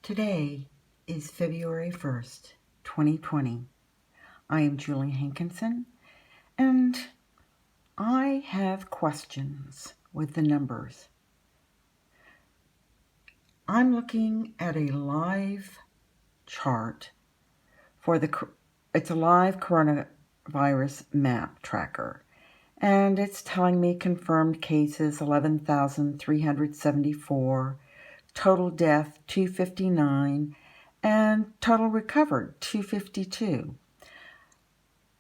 Today is February 1st, 2020. I am Julie Hankinson, and I have questions with the numbers. I'm looking at a live chart for it's a live coronavirus map tracker, and it's telling me confirmed cases 11,374, total death 259, and total recovered 252.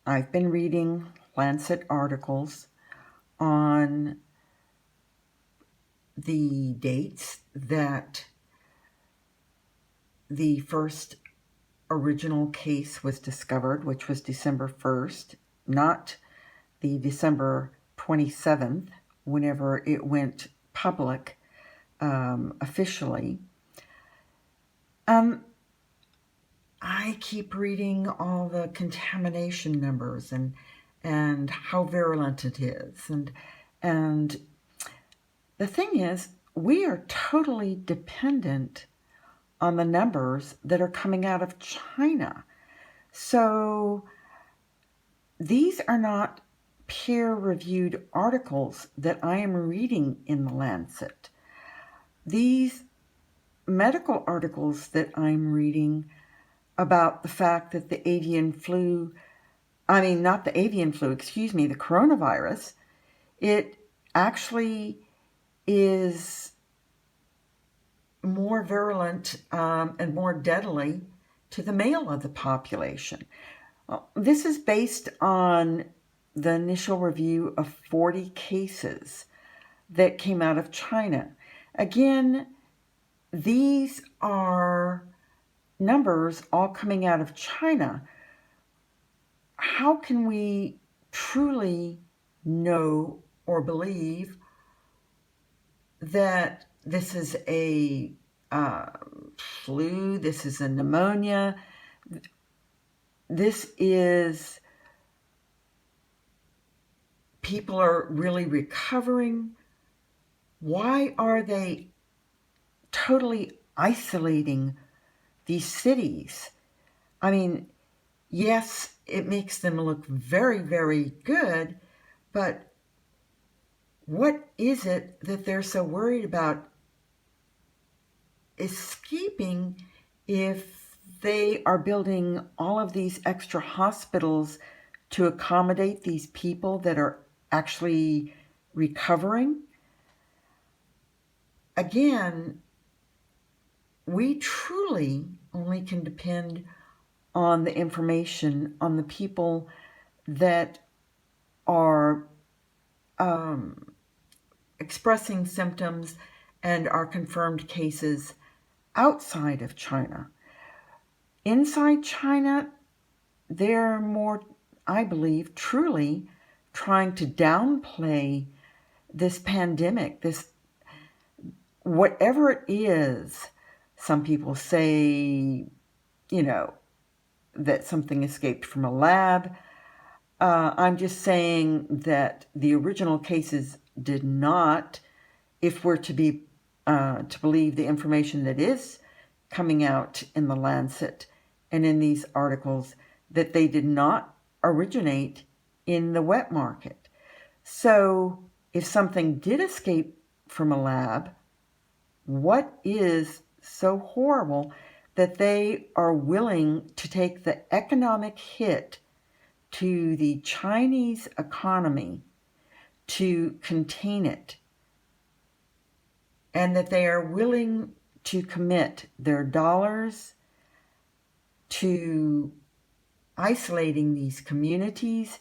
I've been reading Lancet articles on the dates that the first original case was discovered, which was December 1st, not the December 27th, whenever it went public officially. I keep reading all the contamination numbers and how virulent it is. And the thing is, we are totally dependent on the numbers that are coming out of China. So these are not peer-reviewed articles that I am reading in the Lancet. These medical articles that I'm reading about the fact that the coronavirus, it actually is more virulent and more deadly to the male of the population. This is based on the initial review of 40 cases that came out of China. Again, these are numbers all coming out of China. How can we truly know or believe that this is a flu, this is a pneumonia, this is people are really recovering? Why are they totally isolating these cities? I mean, yes, it makes them look very, very good, but what is it that they're so worried about escaping if they are building all of these extra hospitals to accommodate these people that are actually recovering? Again, we truly only can depend on the information on the people that are expressing symptoms and are confirmed cases outside of China. Inside China, they're more, I believe, truly trying to downplay this pandemic, this whatever it is. Some people say, that something escaped from a lab. I'm just saying that the original cases did not, if we're to believe the information that is coming out in the Lancet and in these articles, that they did not originate in the wet market. So if something did escape from a lab, what is so horrible that they are willing to take the economic hit to the Chinese economy to contain it, and that they are willing to commit their dollars to isolating these communities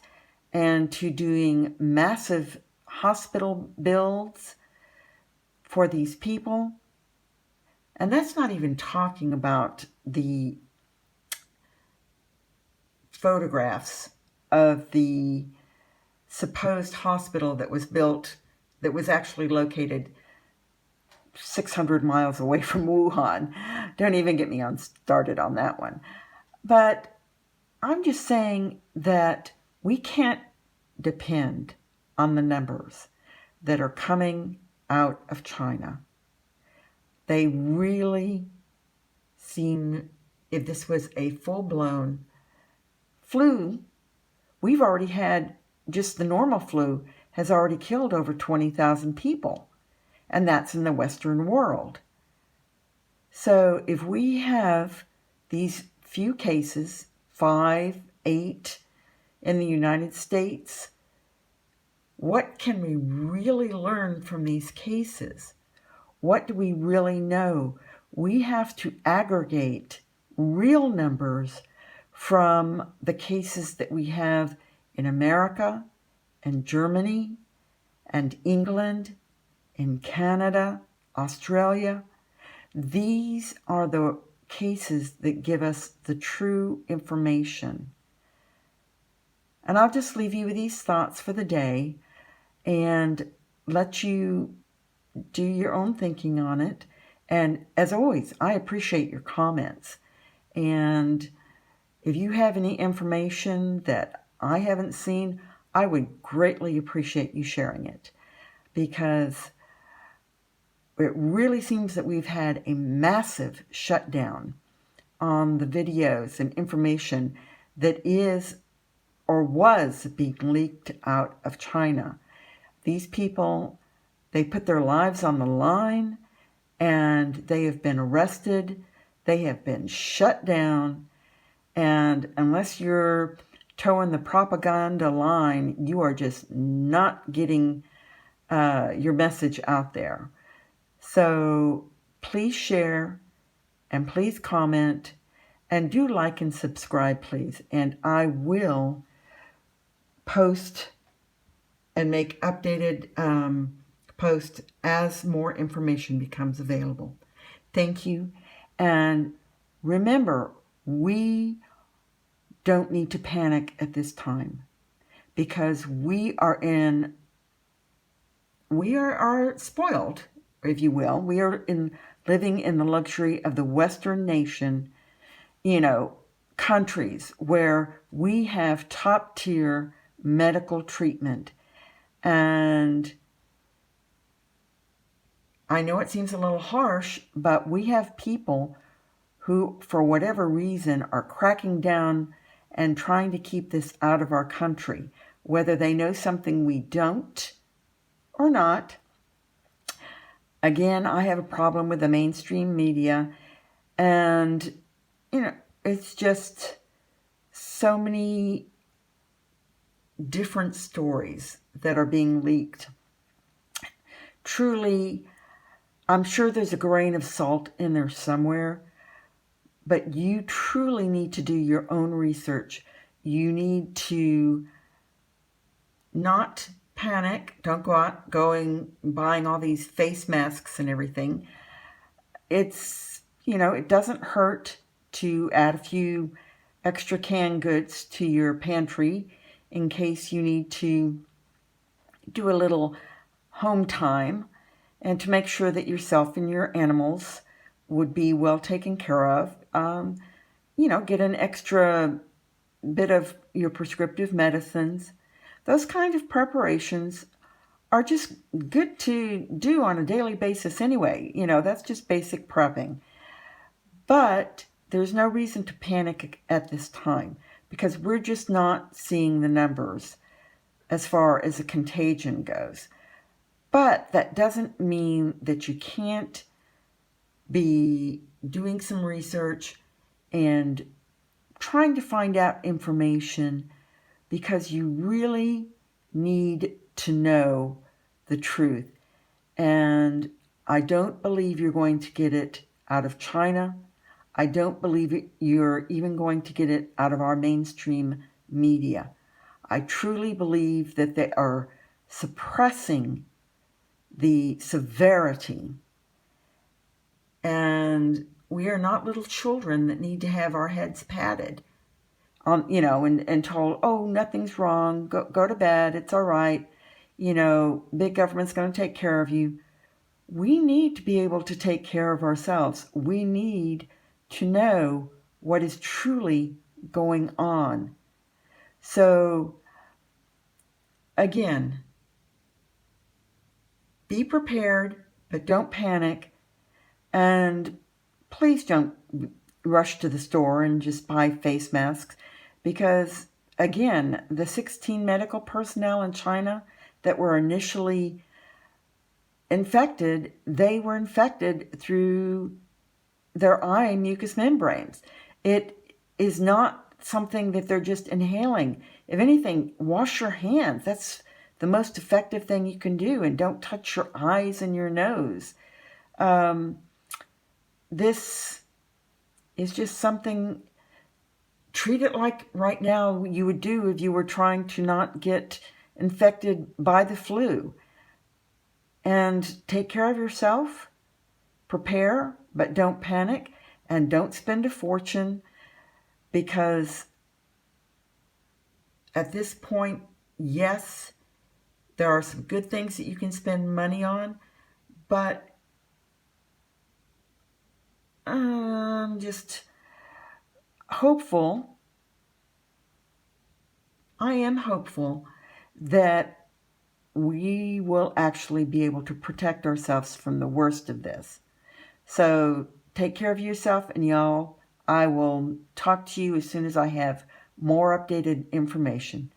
and to doing massive hospital builds for these people? And that's not even talking about the photographs of the supposed hospital that was built, that was actually located 600 miles away from Wuhan. Don't even get me started on that one. But I'm just saying that we can't depend on the numbers that are coming out of China. They really seen, if this was a full-blown flu, we've already had, just the normal flu has already killed over 20,000 people, and that's in the Western world. So if we have these few cases, 5, 8 in the United States, what can we really learn from these cases? What do we really know? We have to aggregate real numbers from the cases that we have in America and Germany and England, in Canada, Australia. These are the cases that give us the true information. And I'll just leave you with these thoughts for the day and let you do your own thinking on it. And as always, I appreciate your comments. And if you have any information that I haven't seen, I would greatly appreciate you sharing it, because it really seems that we've had a massive shutdown on the videos and information that is or was being leaked out of China. These people, they put their lives on the line, and they have been arrested, they have been shut down, and unless you're towing the propaganda line, you are just not getting your message out there. So please share, and please comment, and do like and subscribe, please. And I will post and make updated posts as more information becomes available. Thank you. And remember, we don't need to panic at this time, because we are spoiled, if you will. We are living in the luxury of the Western nation, countries where we have top tier medical treatment. And I know it seems a little harsh, but we have people who, for whatever reason, are cracking down and trying to keep this out of our country, whether they know something we don't or not. Again, I have a problem with the mainstream media, and, it's just so many different stories that are being leaked. Truly, I'm sure there's a grain of salt in there somewhere, but you truly need to do your own research. You need to not panic. Don't go out buying all these face masks and everything. It's, it doesn't hurt to add a few extra canned goods to your pantry in case you need to do a little home time, and to make sure that yourself and your animals would be well taken care of. Get an extra bit of your prescriptive medicines. Those kind of preparations are just good to do on a daily basis anyway. That's just basic prepping. But there's no reason to panic at this time, because we're just not seeing the numbers as far as a contagion goes. But that doesn't mean that you can't be doing some research and trying to find out information, because you really need to know the truth. And I don't believe you're going to get it out of China. I don't believe you're even going to get it out of our mainstream media. I truly believe that they are suppressing the severity. And we are not little children that need to have our heads patted, and told, oh, nothing's wrong, go to bed, it's all right, big government's going to take care of you. We need to be able to take care of ourselves. We need to know what is truly going on. So, again, be prepared, but don't panic. And please don't rush to the store and just buy face masks because, again, the 16 medical personnel in China that were initially infected, they were infected through their eye mucous membranes. It is not something that they're just inhaling. If anything, wash your hands. That's the most effective thing you can do, and don't touch your eyes and your nose. This is just something, treat it like right now you would do if you were trying to not get infected by the flu. And take care of yourself, prepare, but don't panic, and don't spend a fortune, because at this point, yes, there are some good things that you can spend money on, but I'm just hopeful. I am hopeful that we will actually be able to protect ourselves from the worst of this. So take care of yourself, and y'all, I will talk to you as soon as I have more updated information.